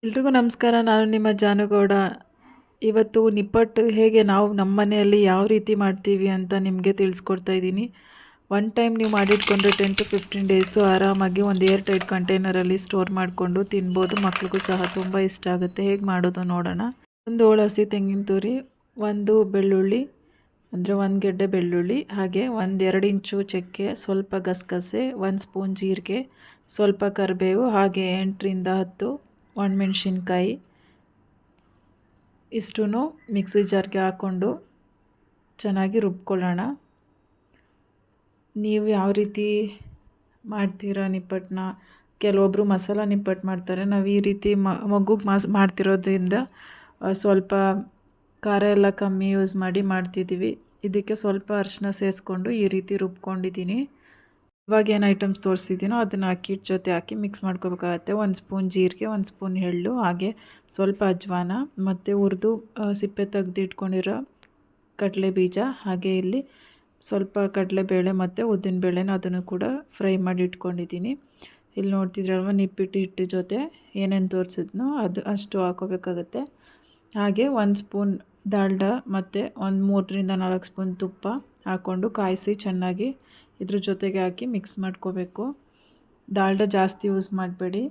ಎಲ್ರಿಗೂ ನಮಸ್ಕಾರ. ನಾನು ನಿಮ್ಮ ಜಾನುಗೌಡ. ಇವತ್ತು ನಿಪ್ಪಟ್ಟು ಹೇಗೆ ನಾವು ನಮ್ಮ ಮನೆಯಲ್ಲಿ ಯಾವ ರೀತಿ ಮಾಡ್ತೀವಿ ಅಂತ ನಿಮಗೆ ತಿಳಿಸ್ಕೊಡ್ತಾ ಇದ್ದೀನಿ. ಒನ್ ಟೈಮ್ ನೀವು ಮಾಡಿಟ್ಕೊಂಡ್ರೆ 10 to 15 ಡೇಸು ಆರಾಮಾಗಿ ಒಂದು ಏರ್ ಟೈಟ್ ಕಂಟೈನರಲ್ಲಿ ಸ್ಟೋರ್ ಮಾಡಿಕೊಂಡು ತಿನ್ಬೋದು. ಮಕ್ಳಿಗೂ ಸಹ ತುಂಬ ಇಷ್ಟ ಆಗುತ್ತೆ. ಹೇಗೆ ಮಾಡೋದು ನೋಡೋಣ. ಒಂದು ಹೋಳು ಹಸಿ ತೆಂಗಿನ ತುರಿ, ಒಂದು ಬೆಳ್ಳುಳ್ಳಿ ಅಂದರೆ 1 ಗೆಡ್ಡೆ ಬೆಳ್ಳುಳ್ಳಿ, ಹಾಗೆ 1-2 ಇಂಚು ಚಕ್ಕೆ, ಸ್ವಲ್ಪ ಗಸಗಸೆ, 1 ಸ್ಪೂನ್ ಜೀರಿಗೆ, ಸ್ವಲ್ಪ ಕರಿಬೇವು, ಹಾಗೆ 8ರಿಂದ 10 ಒಣಮೆಣ್ಸಿನ್ಕಾಯಿ ಇಷ್ಟೂ ಮಿಕ್ಸಿ ಜಾರ್ಗೆ ಹಾಕ್ಕೊಂಡು ಚೆನ್ನಾಗಿ ರುಬ್ಕೊಳ್ಳೋಣ. ನೀವು ಯಾವ ರೀತಿ ಮಾಡ್ತೀರಾ ನಿಪ್ಪಟ್ಟನ್ನ? ಕೆಲವೊಬ್ಬರು ಮಸಾಲ ನಿಪ್ಪಟ್ಟು ಮಾಡ್ತಾರೆ. ನಾವು ಈ ರೀತಿ ಮಗುಗೆ ಮಾಡ್ತಿರೋದ್ರಿಂದ ಸ್ವಲ್ಪ ಖಾರ ಎಲ್ಲ ಕಮ್ಮಿ ಯೂಸ್ ಮಾಡಿ ಮಾಡ್ತಿದ್ದೀವಿ. ಇದಕ್ಕೆ ಸ್ವಲ್ಪ ಅರಿಶಿನ ಸೇರಿಸ್ಕೊಂಡು ಈ ರೀತಿ ರುಬ್ಕೊಂಡಿದ್ದೀನಿ. ಇವಾಗ ಏನು ಐಟಮ್ಸ್ ತೋರಿಸಿದ್ದೀನೋ ಅದನ್ನು ಅಕ್ಕಿ ಜೊತೆ ಹಾಕಿ ಮಿಕ್ಸ್ ಮಾಡ್ಕೋಬೇಕಾಗತ್ತೆ. 1 ಸ್ಪೂನ್ ಜೀರಿಗೆ, 1 ಸ್ಪೂನ್ ಎಳ್ಳು, ಹಾಗೆ ಸ್ವಲ್ಪ ಅಜ್ವಾನ, ಮತ್ತು ಹುರಿದು ಸಿಪ್ಪೆ ತೆಗೆದಿಟ್ಕೊಂಡಿರೋ ಕಡಲೆ ಬೀಜ, ಹಾಗೆ ಇಲ್ಲಿ ಸ್ವಲ್ಪ ಕಡಲೆಬೇಳೆ ಮತ್ತು ಉದ್ದಿನಬೇಳೆನ ಅದನ್ನು ಕೂಡ ಫ್ರೈ ಮಾಡಿ ಇಟ್ಕೊಂಡಿದ್ದೀನಿ. ಇಲ್ಲಿ ನೋಡ್ತಿದ್ರಲ್ವ ನಿಪ್ಪಿಟ್ಟು ಹಿಟ್ಟು ಜೊತೆ ಏನೇನು ತೋರಿಸಿದ್ನೋ ಅದು ಅಷ್ಟು ಹಾಕೋಬೇಕಾಗತ್ತೆ. ಹಾಗೆ 1 ಸ್ಪೂನ್ ದಾಲ್ಡ ಮತ್ತು ಒಂದು 3ರಿಂದ 4 ಸ್ಪೂನ್ ತುಪ್ಪ ಹಾಕ್ಕೊಂಡು ಕಾಯಿಸಿ ಚೆನ್ನಾಗಿ ಇದ್ರ ಜೊತೆಗೆ ಹಾಕಿ ಮಿಕ್ಸ್ ಮಾಡ್ಕೋಬೇಕು. ದಾಲ್ಡ ಜಾಸ್ತಿ ಯೂಸ್ ಮಾಡಬೇಡಿ.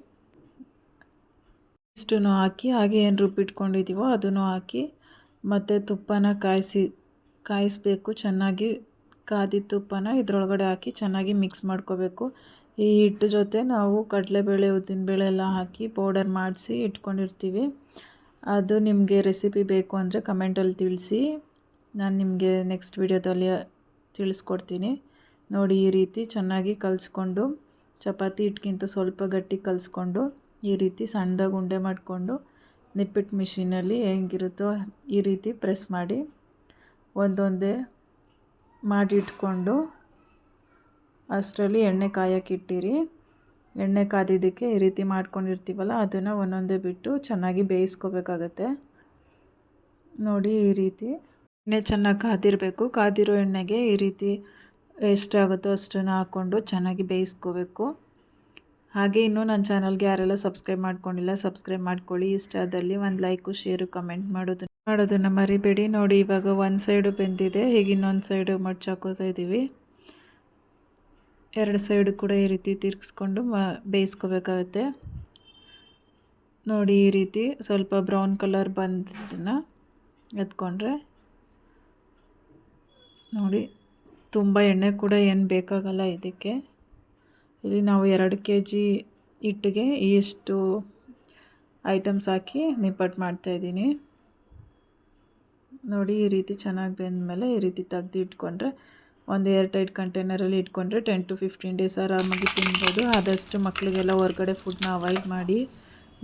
ಇಷ್ಟೂ ಹಾಕಿ ಹಾಗೆ ಏನು ರುಬ್ಬಿಟ್ಕೊಂಡಿದ್ದೀವೋ ಅದನ್ನು ಹಾಕಿ ಮತ್ತು ತುಪ್ಪನ ಕಾಯಿಸಬೇಕು. ಚೆನ್ನಾಗಿ ಕಾದಿದ್ದ ತುಪ್ಪನ ಇದರೊಳಗಡೆ ಹಾಕಿ ಚೆನ್ನಾಗಿ ಮಿಕ್ಸ್ ಮಾಡ್ಕೋಬೇಕು. ಈ ಹಿಟ್ಟು ಜೊತೆ ನಾವು ಕಡಲೆಬೇಳೆ, ಉದ್ದಿನಬೇಳೆ ಎಲ್ಲ ಹಾಕಿ ಪೌಡರ್ ಮಾಡಿಸಿ ಇಟ್ಕೊಂಡಿರ್ತೀವಿ. ಅದು ನಿಮಗೆ ರೆಸಿಪಿ ಬೇಕು ಅಂದರೆ ಕಮೆಂಟಲ್ಲಿ ತಿಳಿಸಿ, ನಾನು ನಿಮಗೆ ನೆಕ್ಸ್ಟ್ ವಿಡಿಯೋದಲ್ಲಿ ತಿಳಿಸ್ಕೊಡ್ತೀನಿ. ನೋಡಿ, ಈ ರೀತಿ ಚೆನ್ನಾಗಿ ಕಲಿಸ್ಕೊಂಡು ಚಪಾತಿ ಹಿಟ್ಟಿಗಿಂತ ಸ್ವಲ್ಪ ಗಟ್ಟಿ ಕಲಿಸ್ಕೊಂಡು ಈ ರೀತಿ ಸಣ್ಣದಾಗಿ ಉಂಡೆ ಮಾಡಿಕೊಂಡು ನಿಪ್ಪಿಟ್ಟು ಮಿಷಿನಲ್ಲಿ ಹೆಂಗಿರುತ್ತೋ ಈ ರೀತಿ ಪ್ರೆಸ್ ಮಾಡಿ ಒಂದೊಂದೇ ಮಾಡಿ ಇಟ್ಕೊಂಡು ಅಷ್ಟರಲ್ಲಿ ಎಣ್ಣೆ ಕಾಯಕ್ಕಿಟ್ಟಿರಿ. ಎಣ್ಣೆ ಕಾದಿದ್ದಕ್ಕೆ ಈ ರೀತಿ ಮಾಡ್ಕೊಂಡಿರ್ತೀವಲ್ಲ ಅದನ್ನು ಒಂದೊಂದೇ ಬಿಟ್ಟು ಚೆನ್ನಾಗಿ ಬೇಯಿಸ್ಕೋಬೇಕಾಗತ್ತೆ. ನೋಡಿ, ಈ ರೀತಿ ಎಣ್ಣೆ ಚೆನ್ನಾಗಿ ಕಾದಿರಬೇಕು. ಕಾದಿರೋ ಎಣ್ಣೆಗೆ ಈ ರೀತಿ ಎಷ್ಟಾಗುತ್ತೋ ಅಷ್ಟನ್ನು ಹಾಕ್ಕೊಂಡು ಚೆನ್ನಾಗಿ ಬೇಯಿಸ್ಕೋಬೇಕು. ಹಾಗೆ ಇನ್ನೂ ನನ್ನ ಚಾನಲ್ಗೆ ಯಾರೆಲ್ಲ ಸಬ್ಸ್ಕ್ರೈಬ್ ಮಾಡ್ಕೊಂಡಿಲ್ಲ ಸಬ್ಸ್ಕ್ರೈಬ್ ಮಾಡ್ಕೊಳ್ಳಿ. ಇಷ್ಟ ಆದಲ್ಲಿ ಒಂದು ಲೈಕು, ಶೇರು, ಕಮೆಂಟ್ ಮಾಡೋದನ್ನು ಮರಿಬೇಡಿ. ನೋಡಿ, ಇವಾಗ ಒಂದು ಸೈಡು ಬೆಂದಿದೆ. ಹೀಗೆ ಇನ್ನೊಂದು ಸೈಡು ಮಡ್ಚಾಕೋತಾ ಇದ್ದೀವಿ. 2 ಸೈಡು ಕೂಡ ಈ ರೀತಿ ತಿರ್ಗಿಸ್ಕೊಂಡು ಬೇಯಿಸ್ಕೋಬೇಕಾಗತ್ತೆ. ನೋಡಿ, ಈ ರೀತಿ ಸ್ವಲ್ಪ ಬ್ರೌನ್ ಕಲರ್ ಬಂದದನ್ನು ಎತ್ಕೊಂಡ್ರೆ ನೋಡಿ, ತುಂಬ ಎಣ್ಣೆ ಕೂಡ ಏನು ಬೇಕಾಗಲ್ಲ ಇದಕ್ಕೆ. ಇಲ್ಲಿ ನಾವು 2 kg ಹಿಟ್ಟಿಗೆ ಇಷ್ಟು ಐಟಮ್ಸ್ ಹಾಕಿ ನಿಪ್ಪಟ್ಟು ಮಾಡ್ತಾಯಿದ್ದೀನಿ. ನೋಡಿ, ಈ ರೀತಿ ಚೆನ್ನಾಗಿ ಬೆಂದಮೇಲೆ ಈ ರೀತಿ ತೆಗ್ದು ಇಟ್ಕೊಂಡ್ರೆ ಒಂದು ಏರ್ ಟೈಟ್ ಕಂಟೈನರಲ್ಲಿ ಇಟ್ಕೊಂಡ್ರೆ 10 to 15 ಡೇಸ್ ಆರಾಮಾಗಿ ತಿನ್ಬೋದು. ಆದಷ್ಟು ಮಕ್ಕಳಿಗೆಲ್ಲ ಹೊರಗಡೆ ಫುಡ್ನ ಅವಾಯ್ಡ್ ಮಾಡಿ.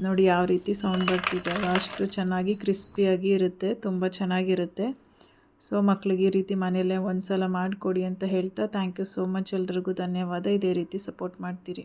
ನೋಡಿ ಯಾವ ರೀತಿ ಸೌಂಡ್ ಬರ್ತಿದೆ, ಅಷ್ಟು ಚೆನ್ನಾಗಿ ಕ್ರಿಸ್ಪಿಯಾಗಿ ಇರುತ್ತೆ, ತುಂಬ ಚೆನ್ನಾಗಿರುತ್ತೆ. ಸೊ ಮಕ್ಕಳಿಗೆ ಈ ರೀತಿ ಮನೆಯಲ್ಲೇ ಒಂದು ಸಲ ಮಾಡಿಕೊಡಿ ಅಂತ ಹೇಳ್ತಾ, ಥ್ಯಾಂಕ್ ಯು ಸೋ ಮಚ್. ಎಲ್ರಿಗೂ ಧನ್ಯವಾದ. ಇದೇ ರೀತಿ ಸಪೋರ್ಟ್ ಮಾಡ್ತೀರಿ.